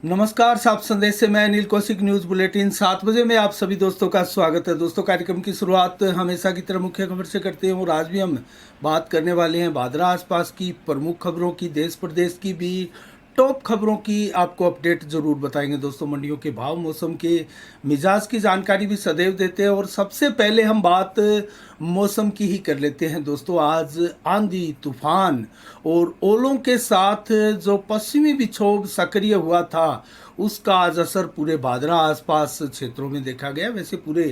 नमस्कार, साफ संदेश से मैं अनिल कौशिक। न्यूज बुलेटिन 7 बजे में आप सभी दोस्तों का स्वागत है। दोस्तों, कार्यक्रम की शुरुआत हमेशा की तरह मुख्य खबर से करते हैं और आज भी हम बात करने वाले हैं भादरा आसपास की प्रमुख खबरों की, देश प्रदेश की भी टॉप खबरों की आपको अपडेट जरूर बताएंगे। दोस्तों, मंडियों के भाव, मौसम के मिजाज की जानकारी भी सदैव देते हैं और सबसे पहले हम बात मौसम की ही कर लेते हैं। दोस्तों, आज आंधी, तूफान और ओलों के साथ जो पश्चिमी विक्षोभ सक्रिय हुआ था उसका आज असर पूरे भादरा आसपास क्षेत्रों में देखा गया। वैसे पूरे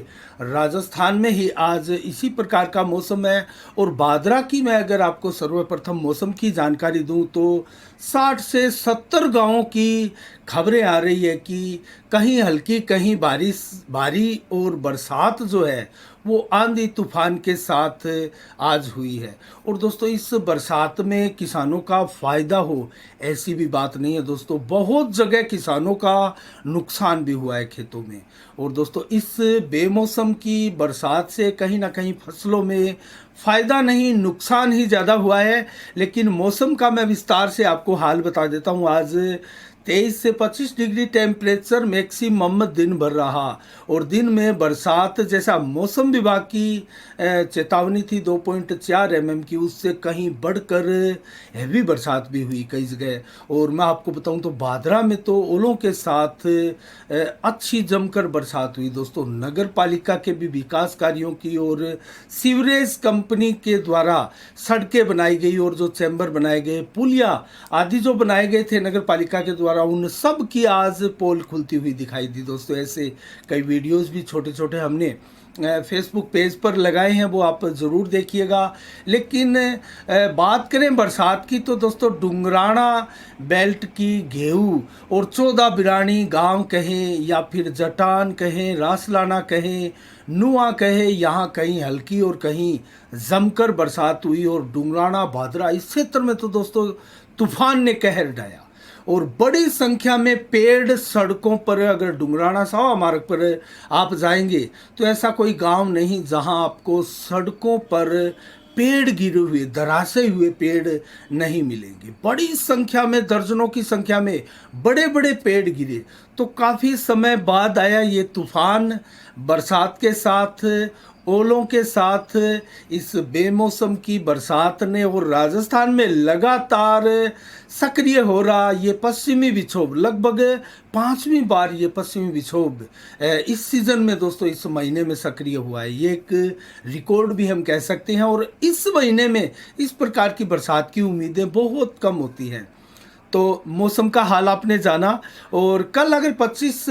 राजस्थान में ही आज इसी प्रकार का मौसम है और भादरा की मैं अगर आपको सर्वप्रथम मौसम की जानकारी दूं तो 60 से 70 गांवों की खबरें आ रही है कि कहीं हल्की, कहीं बारिश, भारी और बरसात जो है वो आंधी तूफान के साथ आज हुई है। और दोस्तों, इस बरसात में किसानों का फायदा हो ऐसी भी बात नहीं है। दोस्तों, बहुत जगह किसानों का नुकसान भी हुआ है खेतों में। और दोस्तों, इस बेमौसम की बरसात से कहीं ना कहीं फसलों में फायदा नहीं, नुकसान ही ज़्यादा हुआ है। लेकिन मौसम का मैं विस्तार से आपको हाल बता देता हूँ। आज 23 से 25 डिग्री टेम्परेचर मैक्सिमम दिन भर रहा और दिन में बरसात जैसा मौसम विभाग की चेतावनी थी 2.4 mm की, उससे कहीं बढ़कर हैवी बरसात भी हुई कई जगह। और मैं आपको बताऊं तो भादरा में तो ओलों के साथ अच्छी जमकर बरसात हुई। दोस्तों, नगर पालिका के भी विकास कार्यों की और सीवरेज कंपनी के द्वारा सड़कें बनाई गई और जो चैम्बर बनाए गए, पुलिया आदि जो बनाए गए थे नगर पालिका के द्वारा, उन सब की आज पोल खुलती हुई दिखाई दी। दोस्तों, ऐसे कई वीडियोस भी छोटे छोटे हमने फेसबुक पेज पर लगाए हैं, वो आप ज़रूर देखिएगा। लेकिन बात करें बरसात की तो दोस्तों, डुंगराना बेल्ट की घेऊ और 14 बिरानी गांव कहें या फिर जटान कहें, रासलाना कहें, नुआ कहें, यहाँ कहीं हल्की और कहीं जमकर बरसात हुई। और डुंगराना, भादरा इस क्षेत्र में तो दोस्तों तूफान ने कहर ढाया और बड़ी संख्या में पेड़ सड़कों पर, अगर डुंगराना सावा मार्ग पर आप जाएंगे तो ऐसा कोई गांव नहीं जहां आपको सड़कों पर पेड़ गिरे हुए, धराशयी हुए पेड़ नहीं मिलेंगे। बड़ी संख्या में, दर्जनों की संख्या में बड़े बड़े पेड़ गिरे। तो काफ़ी समय बाद आया ये तूफान, बरसात के साथ, ओलों के साथ इस बेमौसम की बरसात ने और राजस्थान में लगातार सक्रिय हो रहा ये पश्चिमी विक्षोभ, लगभग 5वीं बार ये पश्चिमी विक्षोभ इस सीजन में दोस्तों इस महीने में सक्रिय हुआ है। ये एक रिकॉर्ड भी हम कह सकते हैं और इस महीने में इस प्रकार की बरसात की उम्मीदें बहुत कम होती हैं। तो मौसम का हाल आपने जाना। और कल अगर 25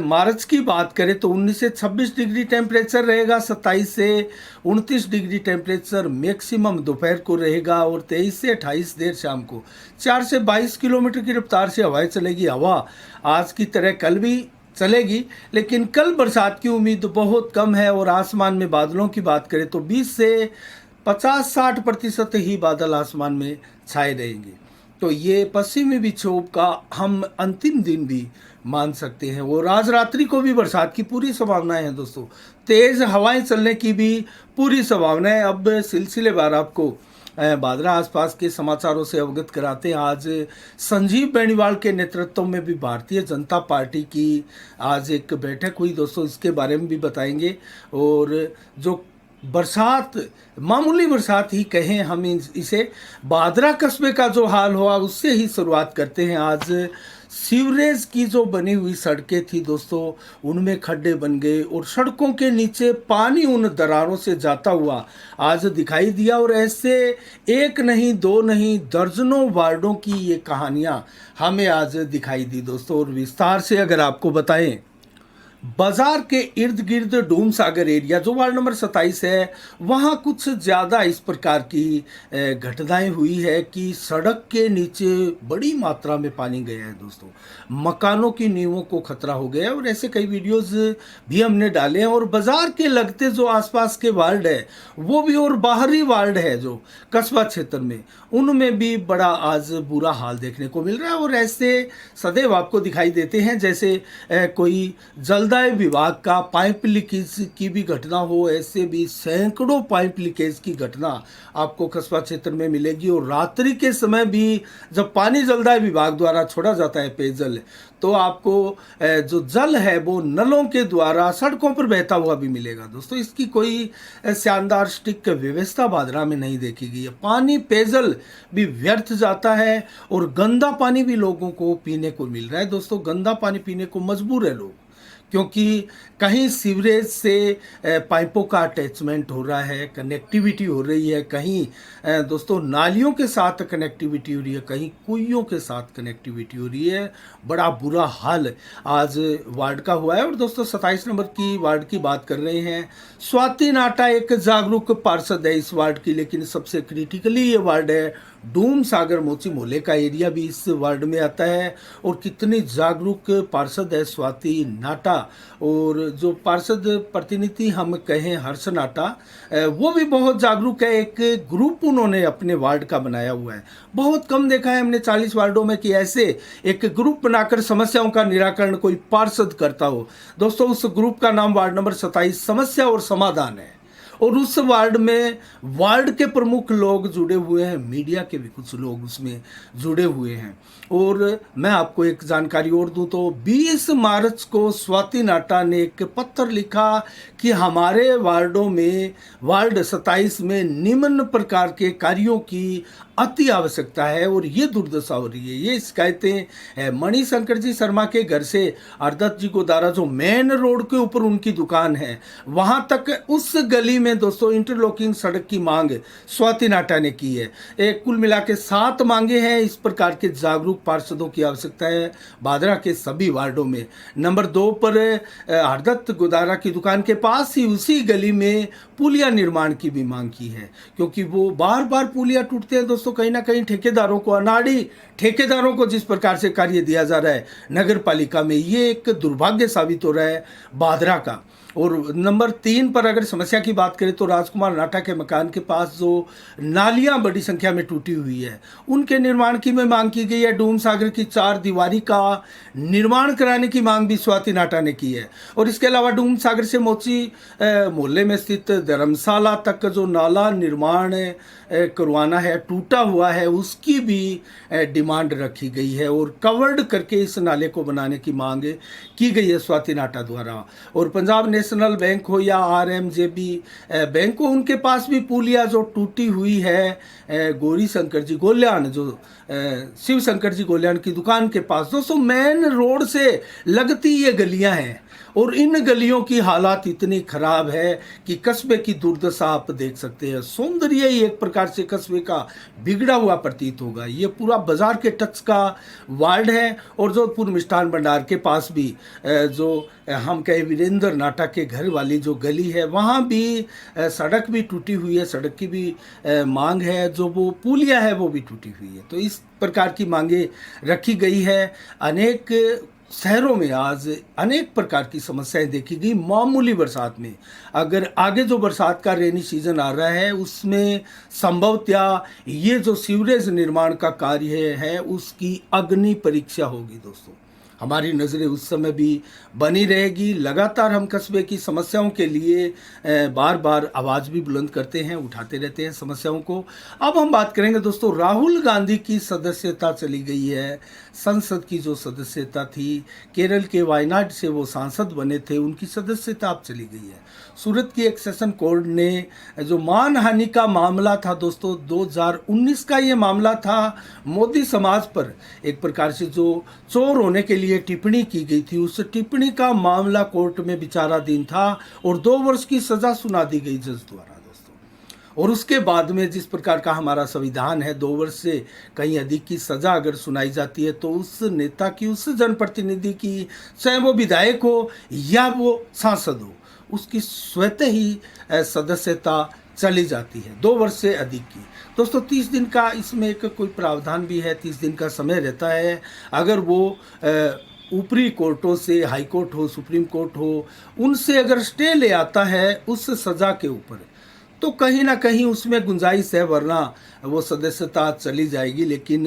मार्च की बात करें तो 19 से 26 डिग्री टेम्परेचर रहेगा, 27 से 29 डिग्री टेम्परेचर मैक्सिमम दोपहर को रहेगा और 23 से 28 देर शाम को 4 से 22 किलोमीटर की रफ्तार से हवाएं चलेगी। हवा आज की तरह कल भी चलेगी, लेकिन कल बरसात की उम्मीद बहुत कम है। और आसमान में बादलों की बात करें तो 20 से 50-60% ही बादल आसमान में छाए रहेंगे। तो ये पश्चिमी विक्षोभ का हम अंतिम दिन भी मान सकते हैं और आज रात्रि को भी बरसात की पूरी संभावनाएं हैं। दोस्तों, तेज हवाएं चलने की भी पूरी संभावना है। अब सिलसिलेवार आपको भादरा आसपास के समाचारों से अवगत कराते हैं। आज संजीव बेनीवाल के नेतृत्व में भी भारतीय जनता पार्टी की आज एक बैठक हुई। दोस्तों, इसके बारे में भी बताएंगे। और जो बरसात, मामूली बरसात ही कहें हम इसे, भादरा कस्बे का जो हाल हुआ उससे ही शुरुआत करते हैं। आज सीवरेज की जो बनी हुई सड़कें थी दोस्तों, उनमें खड्डे बन गए और सड़कों के नीचे पानी उन दरारों से जाता हुआ आज दिखाई दिया। और ऐसे एक नहीं, दो नहीं, दर्जनों वार्डों की ये कहानियां हमें आज दिखाई दी दोस्तों। और विस्तार से अगर आपको बताएं, बाजार के इर्द गिर्द डूम सागर एरिया जो वार्ड नंबर 27 है, वहाँ कुछ ज़्यादा इस प्रकार की घटनाएं हुई है कि सड़क के नीचे बड़ी मात्रा में पानी गया है दोस्तों, मकानों की नींवों को खतरा हो गया है। और ऐसे कई वीडियोस भी हमने डाले हैं। और बाजार के लगते जो आसपास के वार्ड है वो भी, और बाहरी वार्ड है जो कस्बा क्षेत्र में, उनमें भी बड़ा आज बुरा हाल देखने को मिल रहा है। और ऐसे सदैव आपको दिखाई देते हैं जैसे कोई जल्द जलदाय विभाग का पाइप लीकेज की भी घटना हो, ऐसे भी सैकड़ों पाइप लीकेज की घटना आपको कस्बा क्षेत्र में मिलेगी। और रात्रि के समय भी जब पानी जलदाय विभाग द्वारा छोड़ा जाता है पेयजल, तो आपको जो जल है वो नलों के द्वारा सड़कों पर बहता हुआ भी मिलेगा दोस्तों। इसकी कोई शानदार स्टिक व्यवस्था भादरा में नहीं देखी गई है। पानी पेयजल भी व्यर्थ जाता है और गंदा पानी भी लोगों को पीने को मिल रहा है दोस्तों। गंदा पानी पीने को मजबूर है लोग, क्योंकि कहीं सीवरेज से पाइपों का अटैचमेंट हो रहा है, कनेक्टिविटी हो रही है, कहीं दोस्तों नालियों के साथ कनेक्टिविटी हो रही है, कहीं कुइयों के साथ कनेक्टिविटी हो रही है। बड़ा बुरा हाल आज वार्ड का हुआ है। और दोस्तों 27 नंबर की वार्ड की बात कर रहे हैं। स्वाति नाटा एक जागरूक पार्षद है इस वार्ड की, लेकिन सबसे क्रिटिकली ये वार्ड है डूम सागर मोची मोहल्ले का एरिया भी इस वार्ड में आता है। और कितनी जागरूक पार्षद है स्वाति नाटा। और जो पार्षद प्रतिनिधि हम कहें हर्ष नाटा, वो भी बहुत जागरूक है। एक ग्रुप उन्होंने अपने वार्ड का बनाया हुआ है। बहुत कम देखा है हमने 40 वार्डों में कि ऐसे एक ग्रुप बनाकर समस्याओं का निराकरण कोई पार्षद करता हो। दोस्तों उस ग्रुप का नाम वार्ड नंबर 27 समस्या और समाधान है। और उस वार्ड में वार्ड के प्रमुख लोग जुड़े हुए हैं, मीडिया के भी कुछ लोग उसमें जुड़े हुए हैं। और मैं आपको एक जानकारी और दूं तो 20 मार्च को स्वाति नाटा ने एक पत्र लिखा कि हमारे वार्डों में वार्ड 27 में निम्न प्रकार के कार्यों की अति आवश्यकता है और ये दुर्दशा हो रही है। ये शिकायतें मणिशंकर जी शर्मा के घर से अरदत्त जी गोदारा जो मेन रोड के ऊपर उनकी दुकान है वहां तक उस गली में दोस्तों इंटरलॉकिंग सड़क की मांग स्वाति नाटा ने की है। कुल मिला के 7 मांगे हैं। इस प्रकार के जागरूक पार्षदों की आवश्यकता है भादरा के सभी वार्डों में। नंबर 2 पर अरदत्त गोदारा की दुकान के पास ही उसी गली में पुलिया निर्माण की भी मांग की है, क्योंकि वो बार बार पुलिया टूटते हैं दोस्तों। कहीं ना कहीं ठेकेदारों को, अनाड़ी ठेकेदारों को जिस प्रकार से कार्य दिया जा रहा है नगर पालिका में, ये एक दुर्भाग्य साबित हो रहा है भादरा का। और नंबर 3 पर अगर समस्या की बात करें तो राजकुमार नाटा के मकान के पास जो नालियां बड़ी संख्या में टूटी हुई है उनके निर्माण की में मांग की गई है। डूम सागर की 4 दीवारी का निर्माण कराने की मांग भी स्वाति नाटा ने की है। और इसके अलावा डूम सागर से मोची मोहल्ले में स्थित धर्मशाला तक जो नाला निर्माण करवाना है, टूटा हुआ है, उसकी भी डिमांड रखी गई है। और कवर्ड करके इस नाले को बनाने की मांग की गई है स्वाति नाटा द्वारा। और पंजाब नेशनल बैंक हो या आरएमजेबी बैंक हो, उनके पास भी पुलिया जो टूटी हुई है गौरी शंकर जी गोल्यान, जो शिव शंकर जी गोल्यान की दुकान के पास दोस्तों मेन रोड से लगती ये गलियां हैं। और इन गलियों की हालात इतनी खराब है कि कस्बे की दुर्दशा आप देख सकते हैं। सौंदर्य ही एक प्रकार से कस्बे का बिगड़ा हुआ प्रतीत होगा। ये पूरा बाजार के टच का वार्ड है। और जोधपुर मिष्ठान भंडार के पास भी जो हम कहे वीरेंद्र नाटा के घर वाली जो गली है वहाँ भी सड़क भी टूटी हुई है, सड़क की भी मांग है। जो वो पुलिया है वो भी टूटी हुई है। तो इस प्रकार की मांगे रखी गई है। अनेक शहरों में आज अनेक प्रकार की समस्याएं देखी गई। मामूली बरसात में, अगर आगे जो बरसात का रेनी सीजन आ रहा है उसमें संभवतया ये जो सीवरेज निर्माण का कार्य है उसकी अग्नि परीक्षा होगी दोस्तों। हमारी नज़रें उस समय भी बनी रहेगी। लगातार हम कस्बे की समस्याओं के लिए बार बार आवाज़ भी बुलंद करते हैं, उठाते रहते हैं समस्याओं को। अब हम बात करेंगे दोस्तों, राहुल गांधी की सदस्यता चली गई है। संसद की जो सदस्यता थी, केरल के वायनाड से वो सांसद बने थे, उनकी सदस्यता अब चली गई है। सूरत की एक सेशन कोर्ट ने जो मानहानि का मामला था दोस्तों, 2019 का ये मामला था, मोदी समाज पर एक प्रकार से जो चोर होने के लिए टिप्पणी की गई थी, उस टिप्पणी का मामला कोर्ट में विचाराधीन था और 2 वर्ष की सजा सुना दी गई जज द्वारा दोस्तों। और उसके बाद में जिस प्रकार का हमारा संविधान है, 2 वर्ष से कहीं अधिक की सजा अगर सुनाई जाती है तो उस नेता की, उस जनप्रतिनिधि की, चाहे वो विधायक हो या वो सांसद हो, उसकी स्वतः ही सदस्यता चली जाती है 2 वर्ष से अधिक की। दोस्तों 30 दिन का इसमें एक कोई प्रावधान भी है, 30 दिन का समय रहता है। अगर वो ऊपरी कोर्टों से, हाई कोर्ट हो, सुप्रीम कोर्ट हो, उनसे अगर स्टे ले आता है उस सज़ा के ऊपर, तो कहीं ना कहीं उसमें गुंजाइश है, वरना वो सदस्यता चली जाएगी। लेकिन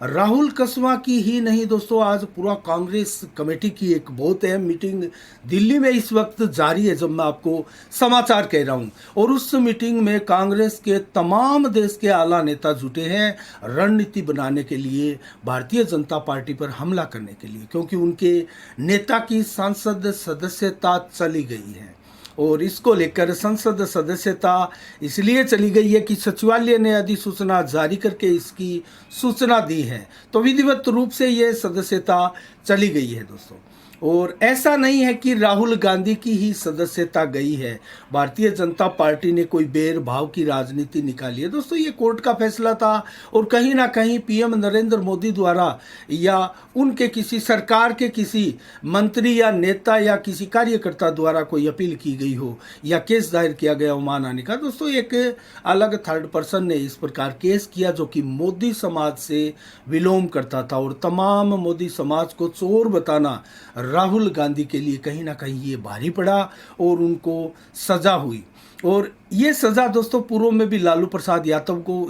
राहुल कसवा की ही नहीं दोस्तों, आज पूरा कांग्रेस कमेटी की एक बहुत अहम मीटिंग दिल्ली में इस वक्त जारी है, जब मैं आपको समाचार कह रहा हूं। और उस मीटिंग में कांग्रेस के तमाम देश के आला नेता जुटे हैं रणनीति बनाने के लिए, भारतीय जनता पार्टी पर हमला करने के लिए, क्योंकि उनके नेता की संसद सदस्यता चली गई है। और इसको लेकर संसद सदस्यता इसलिए चली गई है कि सचिवालय ने अधिसूचना जारी करके इसकी सूचना दी है, तो विधिवत रूप से ये सदस्यता चली गई है दोस्तों। और ऐसा नहीं है कि राहुल गांधी की ही सदस्यता गई है, भारतीय जनता पार्टी ने कोई भेदभाव की राजनीति निकाली है दोस्तों। ये कोर्ट का फैसला था और कहीं ना कहीं पीएम नरेंद्र मोदी द्वारा या उनके किसी सरकार के किसी मंत्री या नेता या किसी कार्यकर्ता द्वारा कोई अपील की गई हो या केस दायर किया गया हो मान आने का दोस्तों। एक अलग थर्ड पर्सन ने इस प्रकार केस किया जो कि मोदी समाज से विलोम करता था, और तमाम मोदी समाज को चोर बताना राहुल गांधी के लिए कहीं ना कहीं ये भारी पड़ा और उनको सजा हुई। और ये सजा दोस्तों पूर्व में भी लालू प्रसाद यादव को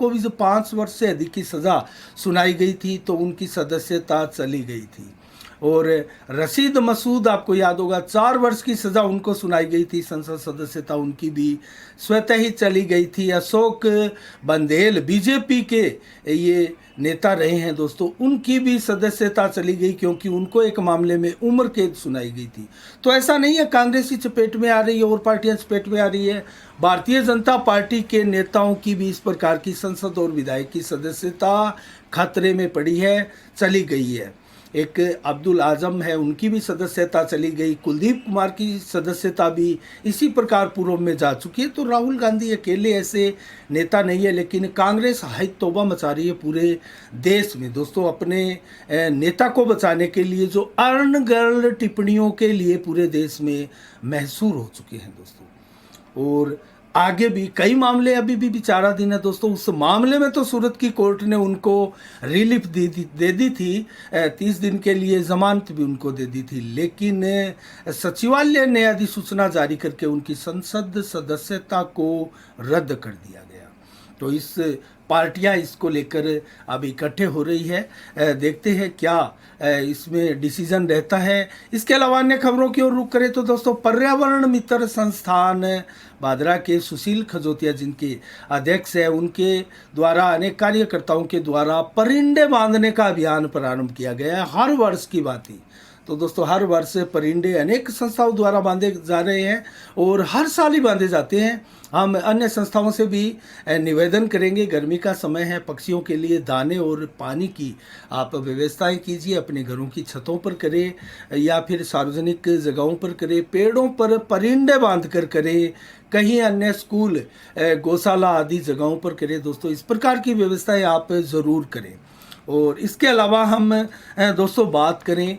भी जो 5 वर्ष से अधिक की सजा सुनाई गई थी, तो उनकी सदस्यता चली गई थी। और रशीद मसूद आपको याद होगा, 4 वर्ष की सजा उनको सुनाई गई थी, संसद सदस्यता उनकी भी स्वतः ही चली गई थी। अशोक बंदेल बीजेपी के ये नेता रहे हैं दोस्तों, उनकी भी सदस्यता चली गई क्योंकि उनको एक मामले में उम्र कैद सुनाई गई थी। तो ऐसा नहीं है कांग्रेस ही चपेट में आ रही है और पार्टियां चपेट में आ रही है, भारतीय जनता पार्टी के नेताओं की भी इस प्रकार की संसद और विधायक की सदस्यता खतरे में पड़ी है, चली गई है। एक अब्दुल आजम है, उनकी भी सदस्यता चली गई, कुलदीप कुमार की सदस्यता भी इसी प्रकार पूर्व में जा चुकी है। तो राहुल गांधी अकेले ऐसे नेता नहीं है, लेकिन कांग्रेस हाय तौबा मचा रही है पूरे देश में दोस्तों, अपने नेता को बचाने के लिए, जो अनर्गल टिप्पणियों के लिए पूरे देश में महसूर हो चुके हैं दोस्तों। और आगे भी कई मामले अभी भी विचाराधीन है दोस्तों। उस मामले में तो सूरत की कोर्ट ने उनको रिलीफ दे दी थी, 30 दिन के लिए जमानत भी उनको दे दी थी, लेकिन सचिवालय ने अधिसूचना जारी करके उनकी संसद सदस्यता को रद्द कर दिया गया। तो इस पार्टियां इसको लेकर अब इकट्ठे हो रही है, देखते हैं क्या इसमें डिसीजन रहता है। इसके अलावा अन्य खबरों की ओर रुख करें तो दोस्तों, पर्यावरण मित्र संस्थान भादरा के सुशील खजोतिया जिनके अध्यक्ष है, उनके द्वारा अनेक कार्यकर्ताओं के द्वारा परिंदे बांधने का अभियान प्रारंभ किया गया है। हर वर्ष की बात ही तो दोस्तों, हर वर्ष परिंदे अनेक संस्थाओं द्वारा बांधे जा रहे हैं और हर साल ही बांधे जाते हैं। हम अन्य संस्थाओं से भी निवेदन करेंगे, गर्मी का समय है, पक्षियों के लिए दाने और पानी की आप व्यवस्थाएं कीजिए, अपने घरों की छतों पर करें या फिर सार्वजनिक जगहों पर करें, पेड़ों पर परिंदे बांध कर करें, कहीं अन्य स्कूल गौशाला आदि जगहों पर करें दोस्तों। इस प्रकार की व्यवस्थाएं आप ज़रूर करें। और इसके अलावा हम दोस्तों बात करें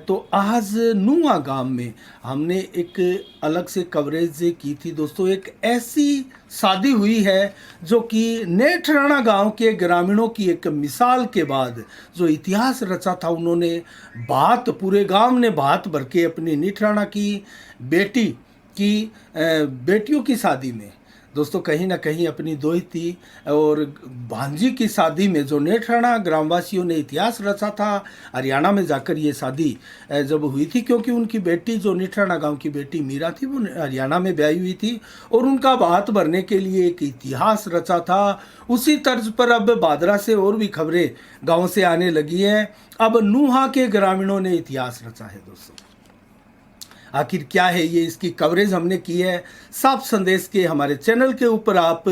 तो आज नुआ गांव में हमने एक अलग से कवरेज की थी दोस्तों। एक ऐसी शादी हुई है जो कि नेठराणा गांव के ग्रामीणों की एक मिसाल के बाद जो इतिहास रचा था, उन्होंने बात पूरे गांव ने बात भर के अपनी नेठराणा की बेटियों की शादी में दोस्तों कहीं ना कहीं अपनी दोहिती और भांजी की शादी में जो नेठराणा ग्रामवासियों ने इतिहास रचा था, हरियाणा में जाकर ये शादी जब हुई थी, क्योंकि उनकी बेटी जो नेठराणा गांव की बेटी मीरा थी वो हरियाणा में ब्याही हुई थी और उनका बात भरने के लिए एक इतिहास रचा था। उसी तर्ज पर अब भादरा से और भी खबरें गाँव से आने लगी हैं। अब नुहा के ग्रामीणों ने इतिहास रचा है दोस्तों। आखिर क्या है ये, इसकी कवरेज हमने की है। साफ संदेश के हमारे चैनल के ऊपर आप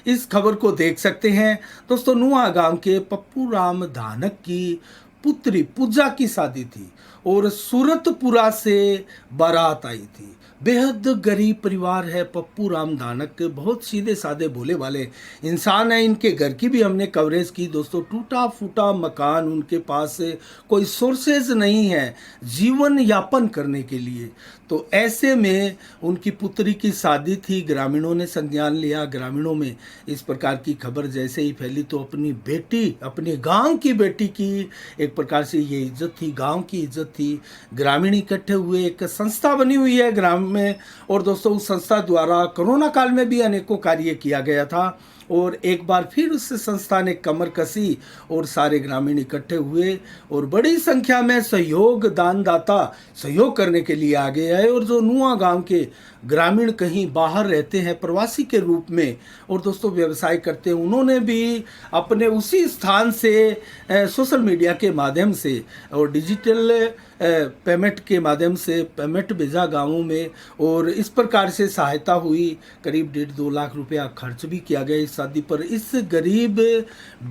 इस खबर को देख सकते हैं दोस्तों। नुआ गांव के पप्पू राम धानक की पुत्री पूजा की शादी थी और सूरतपुरा से बारात आई थी। बेहद गरीब परिवार है। पप्पू राम धानक बहुत सीधे साधे भोले वाले इंसान हैं। इनके घर की भी हमने कवरेज की दोस्तों। टूटा फूटा मकान, उनके पास कोई सोर्सेज नहीं है जीवन यापन करने के लिए। तो ऐसे में उनकी पुत्री की शादी थी, ग्रामीणों ने संज्ञान लिया। ग्रामीणों में इस प्रकार की खबर जैसे ही फैली तो अपनी बेटी, अपने गांव की बेटी की एक प्रकार से ये इज्जत थी, गांव की इज्जत थी। ग्रामीण इकट्ठे हुए, एक संस्था बनी हुई है ग्राम में, और दोस्तों उस संस्था द्वारा कोरोना काल में भी अनेकों कार्य किया गया था। और एक बार फिर उस संस्था ने कमर कसी और सारे ग्रामीण इकट्ठे हुए और बड़ी संख्या में सहयोग दानदाता सहयोग करने के लिए आगे आए। और जो नुआ गांव के ग्रामीण कहीं बाहर रहते हैं प्रवासी के रूप में और दोस्तों व्यवसाय करते हैं, उन्होंने भी अपने उसी स्थान से सोशल मीडिया के माध्यम से और डिजिटल पेमेंट के माध्यम से पेमेंट भेजा गांवों में, और इस प्रकार से सहायता हुई। करीब 1.5-2 लाख रुपया खर्च भी किया गया इस शादी पर। इस गरीब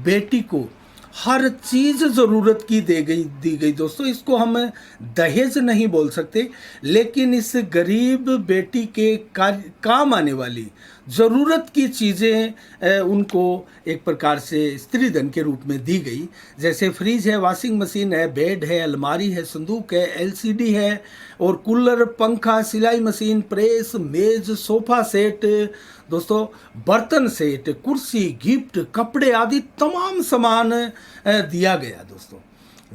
बेटी को हर चीज़ ज़रूरत की दी गई दोस्तों। इसको हम दहेज नहीं बोल सकते, लेकिन इस गरीब बेटी के काम आने वाली ज़रूरत की चीज़ें उनको एक प्रकार से स्त्री धन के रूप में दी गई। जैसे फ्रिज है, वॉशिंग मशीन है, बेड है, अलमारी है, संदूक है, एलसीडी है, और कूलर, पंखा, सिलाई मशीन, प्रेस, मेज, सोफा सेट, दोस्तों बर्तन सेट, कुर्सी, गिफ्ट, कपड़े आदि तमाम सामान दिया गया दोस्तों।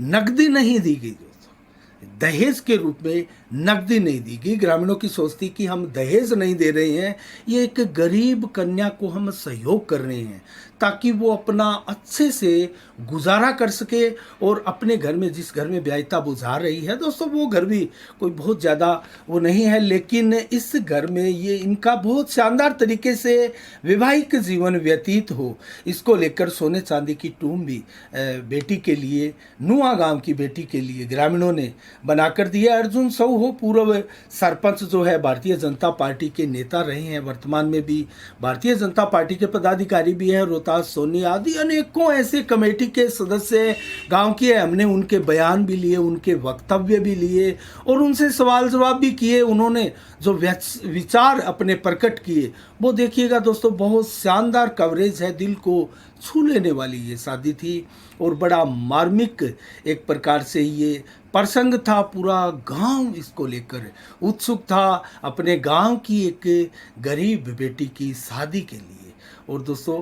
नकदी नहीं दी गई दोस्तों, दहेज के रूप में नकदी नहीं दी गई। ग्रामीणों की सोच थी कि हम दहेज नहीं दे रहे हैं, ये एक गरीब कन्या को हम सहयोग कर रहे हैं ताकि वो अपना अच्छे से गुजारा कर सके और अपने घर में, जिस घर में ब्याहिता बुझा रही है दोस्तों, वो घर भी कोई बहुत ज़्यादा वो नहीं है, लेकिन इस घर में ये इनका बहुत शानदार तरीके से वैवाहिक जीवन व्यतीत हो, इसको लेकर सोने चांदी की टूम भी बेटी के लिए, नुआ गांव की बेटी के लिए ग्रामीणों ने बनाकर दिया। अर्जुन साहू हो, पूर्व सरपंच जो है भारतीय जनता पार्टी के नेता रहे हैं, वर्तमान में भी भारतीय जनता पार्टी के पदाधिकारी भी हैं, रोहतास सोनी आदि अनेकों ऐसे कमेटी के सदस्य गांव के, हमने उनके बयान भी लिए, उनके वक्तव्य भी लिए और उनसे सवाल जवाब भी किए। उन्होंने जो विचार अपने प्रकट किए वो देखिएगा दोस्तों, बहुत शानदार कवरेज है, दिल को छू लेने वाली ये शादी थी और बड़ा मार्मिक एक प्रकार से ये प्रसंग था। पूरा गांव इसको लेकर उत्सुक था, अपने गांव की एक गरीब बेटी की शादी के लिए। और दोस्तों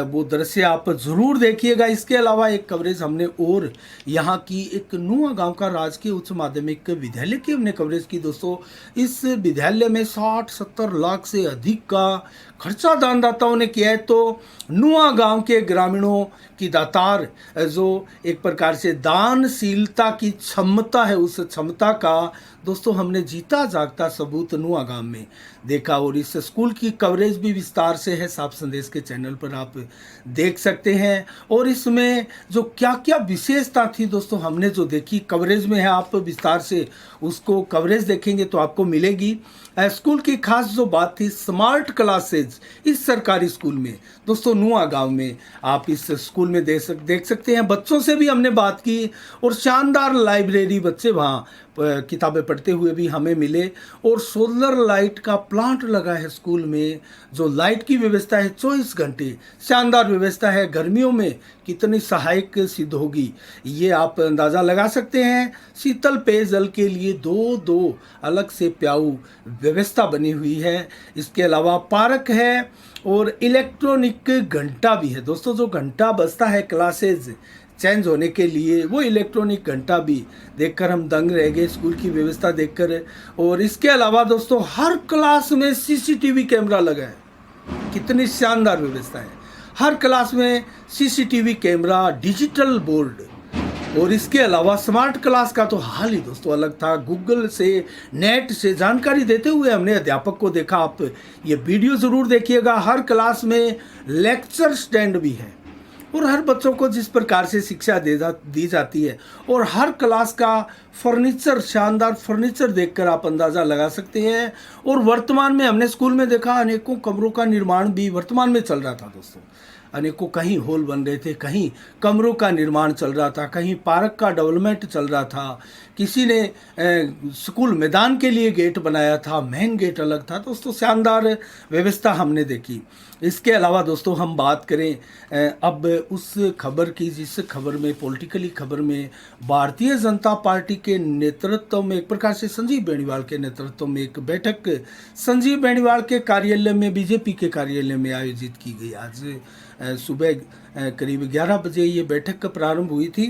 वो दृश्य आप ज़रूर देखिएगा। इसके अलावा एक कवरेज हमने और यहाँ की एक नुआ गांव का राजकीय उच्च माध्यमिक विद्यालय की हमने कवरेज की दोस्तों। इस विद्यालय में 60-70 लाख से अधिक का खर्चा दानदाताओं ने किया है। तो नुआ गांव के ग्रामीणों की दातार जो एक प्रकार से दानशीलता की क्षमता है, उस क्षमता का दोस्तों हमने जीता जागता सबूत नुआ गांव में देखा। और इस स्कूल की कवरेज भी विस्तार से है, साफ संदेश के चैनल पर आप देख सकते हैं। और इसमें जो क्या क्या विशेषता थी दोस्तों हमने जो देखी, कवरेज में है, आप विस्तार से उसको कवरेज देखेंगे तो आपको मिलेगी। स्कूल की खास जो बात थी, स्मार्ट क्लासेज इस सरकारी स्कूल में दोस्तों नुआ गांव में आप इस स्कूल में देख सकते हैं। बच्चों से भी हमने बात की और शानदार लाइब्रेरी, बच्चे वहाँ किताबें पढ़ते हुए भी हमें मिले। और सोलर लाइट का प्लांट लगा है स्कूल में, जो लाइट की व्यवस्था है 24 घंटे, शानदार व्यवस्था है। गर्मियों में कितनी सहायक सिद्ध होगी ये आप अंदाज़ा लगा सकते हैं। शीतल पेयजल के लिए दो अलग से प्याऊ व्यवस्था बनी हुई है। इसके अलावा पार्क है और इलेक्ट्रॉनिक घंटा भी है दोस्तों। जो घंटा बजता है क्लासेज चेंज होने के लिए, वो इलेक्ट्रॉनिक घंटा भी देखकर हम दंग रह गए स्कूल की व्यवस्था देखकर। और इसके अलावा दोस्तों हर क्लास में सीसीटीवी कैमरा लगा है, कितनी शानदार व्यवस्था है। हर क्लास में सीसीटीवी कैमरा, डिजिटल बोर्ड। और इसके अलावा स्मार्ट क्लास का तो हाल ही दोस्तों अलग था। गूगल से, नेट से जानकारी देते हुए हमने अध्यापक को देखा। आप ये वीडियो ज़रूर देखिएगा। हर क्लास में लेक्चर स्टैंड भी है और हर बच्चों को जिस प्रकार से शिक्षा दी जाती है, और हर क्लास का फर्नीचर, शानदार फर्नीचर देखकर आप अंदाज़ा लगा सकते हैं। और वर्तमान में हमने स्कूल में देखा अनेकों कमरों का निर्माण भी वर्तमान में चल रहा था दोस्तों। अनेकों कहीं हॉल बन रहे थे, कहीं कमरों का निर्माण चल रहा था, कहीं पार्क का डेवलपमेंट चल रहा था, किसी ने स्कूल मैदान के लिए गेट बनाया था, मेन गेट अलग था दोस्तों। शानदार व्यवस्था हमने देखी। इसके अलावा दोस्तों हम बात करें अब उस खबर की, जिस खबर में, पॉलिटिकली खबर में, भारतीय जनता पार्टी के नेतृत्व में, एक प्रकार से संजीव बेनीवाल के नेतृत्व में एक बैठक संजीव बेनीवाल के कार्यालय में, बीजेपी के कार्यालय में आयोजित की गई। आज सुबह करीब 11 बजे ये बैठक प्रारंभ हुई थी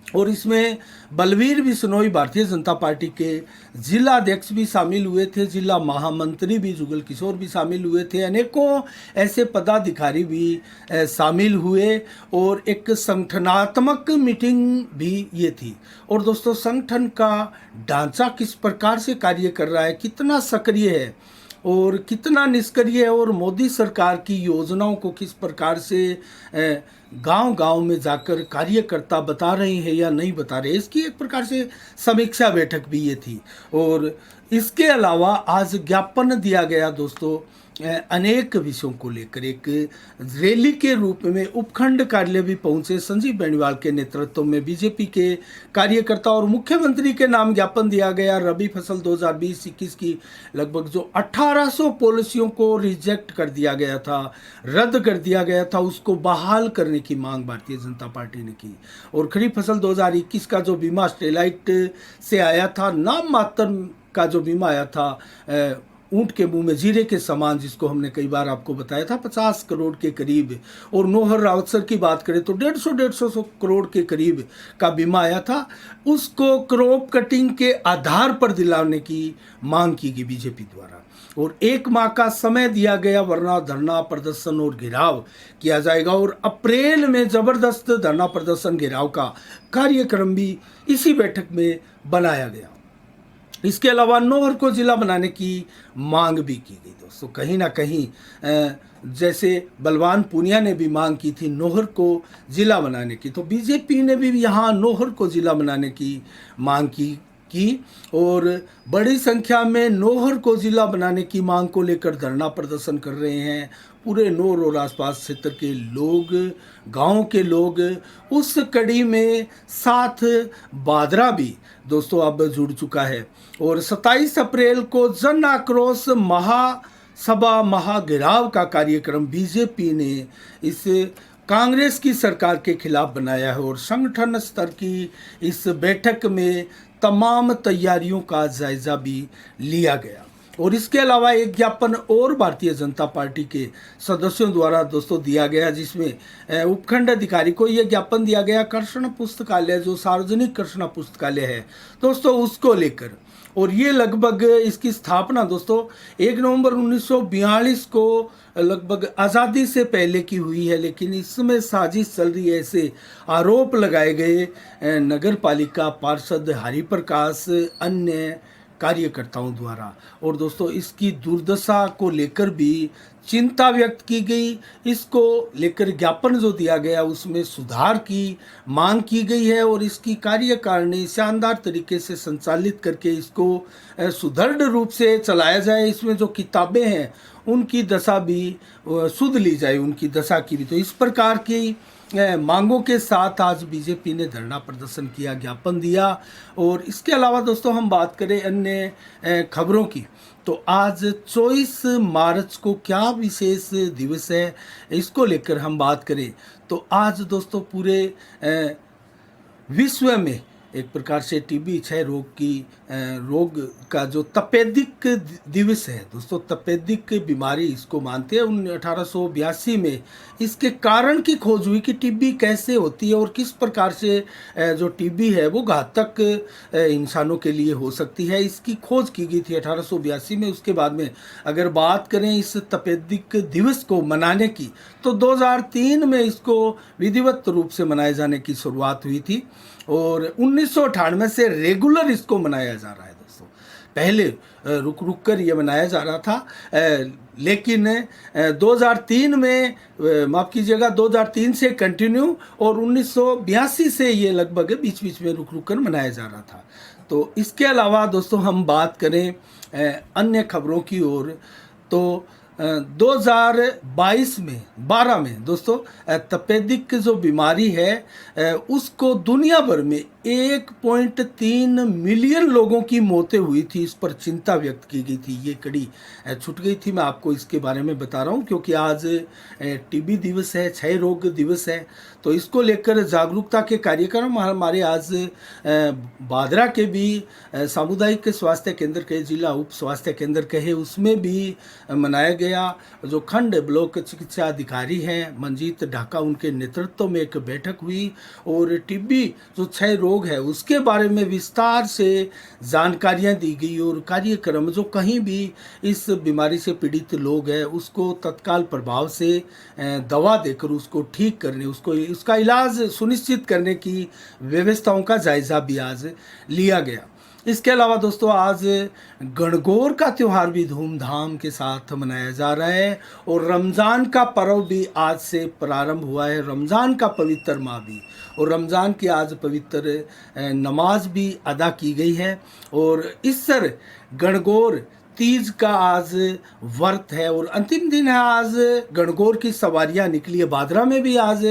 और इसमें बलवीर बिश्नोई भारतीय जनता पार्टी के जिला अध्यक्ष भी शामिल हुए थे, जिला महामंत्री भी जुगल किशोर भी शामिल हुए थे, अनेकों ऐसे पदाधिकारी भी शामिल हुए और एक संगठनात्मक मीटिंग भी ये थी। और दोस्तों, संगठन का ढांचा किस प्रकार से कार्य कर रहा है, कितना सक्रिय है और कितना निष्क्रिय है, और मोदी सरकार की योजनाओं को किस प्रकार से गांव-गांव में जाकर कार्यकर्ता बता रहे हैं या नहीं बता रहे, इसकी एक प्रकार से समीक्षा बैठक भी ये थी। और इसके अलावा आज ज्ञापन दिया गया दोस्तों अनेक विषयों को लेकर। एक रैली के रूप में उपखंड कार्यालय भी पहुंचे संजीव बेनीवाल के नेतृत्व में बीजेपी के कार्यकर्ता, और मुख्यमंत्री के नाम ज्ञापन दिया गया। रबी फसल 2020-21 की लगभग जो 1800 पॉलिसियों को रिजेक्ट कर दिया गया था, रद्द कर दिया गया था, उसको बहाल करने की मांग भारतीय जनता पार्टी ने की। और खरीफ फसल 2021 का जो बीमा स्टेलाइट से आया था, नाम मात्र का जो बीमा आया था ऊंट के मुंह में जीरे के समान, जिसको हमने कई बार आपको बताया था, 50 करोड़ के करीब, और नोहर रावतसर की बात करें तो 150 करोड़ के करीब का बीमा आया था, उसको क्रॉप कटिंग के आधार पर दिलाने की मांग की गई बीजेपी द्वारा। और 1 माह का समय दिया गया, वरना धरना प्रदर्शन और घेराव किया जाएगा। और अप्रैल में जबरदस्त धरना प्रदर्शन घेराव का कार्यक्रम भी इसी बैठक में बनाया गया। इसके अलावा नौहर को जिला बनाने की मांग भी की गई दोस्तों। कहीं ना कहीं जैसे बलवान पूनिया ने भी मांग की थी नौहर को जिला बनाने की, तो बीजेपी ने भी यहाँ नौहर को जिला बनाने की मांग की और बड़ी संख्या में नौहर को जिला बनाने की मांग को लेकर धरना प्रदर्शन कर रहे हैं पूरे नौहर और आसपास क्षेत्र के लोग, गांव के लोग। उस कड़ी में साथ बादरा भी दोस्तों अब जुड़ चुका है। और 27 अप्रैल को जन आक्रोश महासभा महाघेराव का कार्यक्रम बीजेपी ने इस कांग्रेस की सरकार के खिलाफ बनाया है। और संगठन स्तर की इस बैठक में तमाम तैयारियों का जायजा भी लिया गया। और इसके अलावा एक ज्ञापन और भारतीय जनता पार्टी के सदस्यों द्वारा दोस्तों दिया गया, जिसमें उपखंड अधिकारी को यह ज्ञापन दिया गया कृष्ण पुस्तकालय, जो सार्वजनिक कृष्ण पुस्तकालय है दोस्तों, उसको लेकर। और ये लगभग इसकी स्थापना दोस्तों 1 नवंबर 1942 को लगभग आज़ादी से पहले की हुई है, लेकिन इसमें साजिश चल रही है, ऐसे आरोप लगाए गए नगर पालिका पार्षद हरिप्रकाश अन्य कार्यकर्ताओं द्वारा। और दोस्तों इसकी दुर्दशा को लेकर भी चिंता व्यक्त की गई। इसको लेकर ज्ञापन जो दिया गया उसमें सुधार की मांग की गई है और इसकी कार्यकारिणी शानदार तरीके से संचालित करके इसको सुदृढ़ रूप से चलाया जाए। इसमें जो किताबें हैं उनकी दशा भी सुध ली जाए, उनकी दशा की भी। तो इस प्रकार की मांगों के साथ आज बीजेपी ने धरना प्रदर्शन किया, ज्ञापन दिया। और इसके अलावा दोस्तों हम बात करें अन्य खबरों की, तो आज 24 मार्च को क्या विशेष दिवस है, इसको लेकर हम बात करें तो आज दोस्तों पूरे विश्व में एक प्रकार से टीबी क्षय रोग का जो तपेदिक दिवस है दोस्तों, तपेदिक बीमारी इसको मानते हैं। 1882 में इसके कारण की खोज हुई कि टीबी कैसे होती है और किस प्रकार से जो टीबी है वो घातक इंसानों के लिए हो सकती है, इसकी खोज की गई थी 1882 में। उसके बाद में अगर बात करें इस तपेदिक दिवस को मनाने की, तो 2003 में इसको विधिवत रूप से मनाए जाने की शुरुआत हुई थी और 1998 से रेगुलर इसको मनाया जा रहा है दोस्तों। पहले रुक रुक कर ये मनाया जा रहा था, लेकिन 2003 में माफ़ कीजिएगा 2003 से कंटिन्यू और 1982 से ये लगभग बीच बीच में रुक रुक कर मनाया जा रहा था। तो इसके अलावा दोस्तों हम बात करें अन्य खबरों की ओर, तो 2022 में 12 में दोस्तों तपेदिक जो बीमारी है उसको दुनिया भर में 1.3 मिलियन लोगों की मौतें हुई थी। इस पर चिंता व्यक्त की गई थी। ये कड़ी छूट गई थी, मैं आपको इसके बारे में बता रहा हूँ क्योंकि आज टीबी दिवस है, क्षय रोग दिवस है। तो इसको लेकर जागरूकता के कार्यक्रम हमारे आज बादरा के भी सामुदायिक स्वास्थ्य केंद्र के जिला उप स्वास्थ्य केंद्र कहे उसमें भी मनाया गया। जो खंड ब्लॉक चिकित्सा अधिकारी हैं मंजीत ढाका, उनके नेतृत्व में एक बैठक हुई और टीबी जो 6 रोग है उसके बारे में विस्तार से जानकारियां दी गई और कार्यक्रम जो कहीं भी इस बीमारी से पीड़ित लोग हैं उसको तत्काल प्रभाव से दवा देकर उसको ठीक करने, उसका इलाज सुनिश्चित करने की व्यवस्थाओं का जायजा भी आज लिया गया। इसके अलावा दोस्तों आज गणगौर का त्यौहार भी धूमधाम के साथ मनाया जा रहा है और रमज़ान का पर्व भी आज से प्रारंभ हुआ है। रमज़ान का पवित्र माह भी और रमज़ान की आज पवित्र नमाज भी अदा की गई है और इस गणगौर तीज का आज व्रत है और अंतिम दिन है। आज गणगौर की सवारियां निकली है। बादरा में भी आज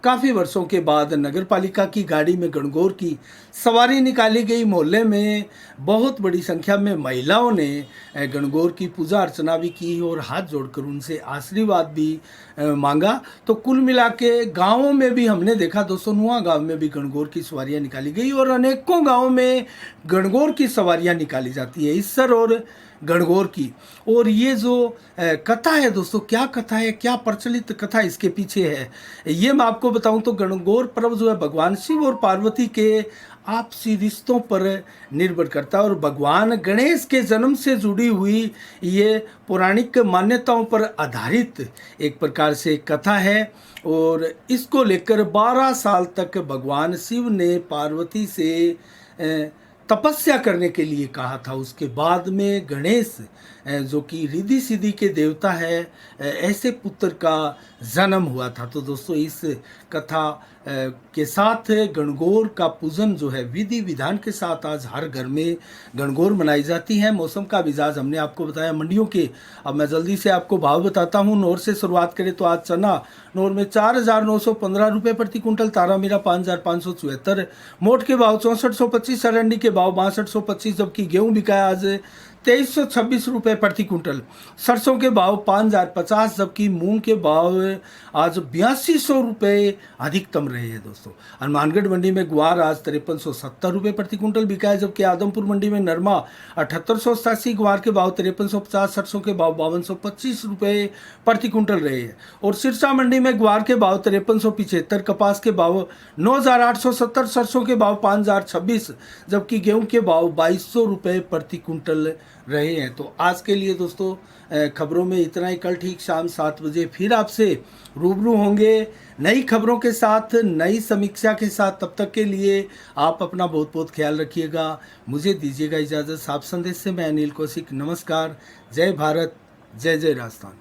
काफ़ी वर्षों के बाद नगर पालिका की गाड़ी में गणगौर की सवारी निकाली गई। मोहल्ले में बहुत बड़ी संख्या में महिलाओं ने गणगौर की पूजा अर्चना भी की और हाथ जोड़कर उनसे आशीर्वाद भी मांगा। तो कुल मिला के गाँवों में भी हमने देखा दोस्तों, नुआ गांव में भी गणगौर की सवारियां निकाली गई और अनेकों गाँवों में गणगौर की सवारियां निकाली जाती है इस और गणगौर की। और ये जो कथा है दोस्तों, क्या कथा है, क्या प्रचलित कथा इसके पीछे है, ये मैं आपको बताऊं तो गणगौर पर्व जो है भगवान शिव और पार्वती के आपसी रिश्तों पर निर्भर करता है और भगवान गणेश के जन्म से जुड़ी हुई ये पौराणिक मान्यताओं पर आधारित एक प्रकार से कथा है। और इसको लेकर 12 साल तक भगवान शिव ने पार्वती से तपस्या करने के लिए कहा था। उसके बाद में गणेश जो कि रिद्धि सिद्धि के देवता है, ऐसे पुत्र का जन्म हुआ था। तो दोस्तों इस कथा के साथ गणगौर का पूजन जो है विधि विधान के साथ आज हर घर में गणगौर मनाई जाती है। मौसम का मिजाज हमने आपको बताया मंडियों के। अब मैं जल्दी से आपको भाव बताता हूँ। नौर से शुरुआत करें तो आज चना नौर में 4,915 रुपये प्रति कुंटल, तारा मीरा 5,574, मोट के भाव 6425, अरंडी के भाव 6225, जबकि गेहूँ बिका आज 2326 रुपये प्रति कुंटल, सरसों के भाव 5,050, जबकि मूंग के भाव आज 8200 रुपये अधिकतम रहे हैं दोस्तों। हनुमानगढ़ मंडी में ग्वार आज 5370 रुपये प्रति कुंटल बिका है, जबकि आदमपुर मंडी में नरमा 7887, ग्वार के भाव 5350, सरसों के भाव 5225 रुपये प्रति कुंटल रहे हैं। और सिरसा मंडी में ग्वार के भाव 5375, कपास के भाव 9870, सरसों के भाव 5026, जबकि गेहूं के भाव 2200 रुपये प्रति कुंटल रहे हैं। तो आज के लिए दोस्तों खबरों में इतना ही। कल ठीक शाम 7 बजे फिर आपसे रूबरू होंगे नई खबरों के साथ, नई समीक्षा के साथ। तब तक के लिए आप अपना बहुत बहुत ख्याल रखिएगा। मुझे दीजिएगा इजाज़त। साफ संदेश से मैं अनिल कौशिक, नमस्कार। जय भारत, जय जय राजस्थान।